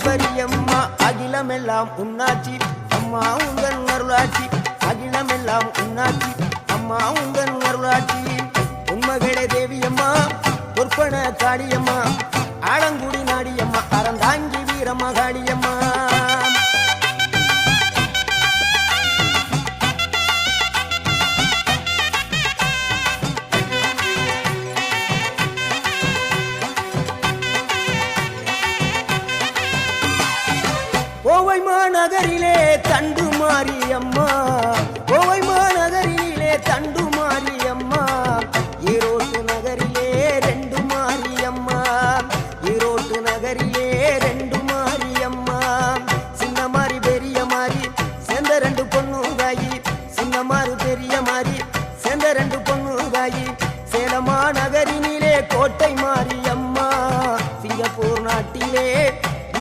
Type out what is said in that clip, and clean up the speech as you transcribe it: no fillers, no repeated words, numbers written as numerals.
சபரியம்மா அகிலமெல்லாம் உன்னாட்சி அம்மா உங்கள் அருளாட்சி அகிலமெல்லாம் உன்னாட்சி அம்மா உங்கள் அருளாட்சி உண்மகளே தேவியம்மா பொற்பன காளியம்மா ஆலங்குடி நாடியம்மா அறந்தாங்கி வீரம்மா காளியம்மா கோவை மாநகரிலே தண்டு மாரியம்மா கோவை மாநகரிலே தண்டு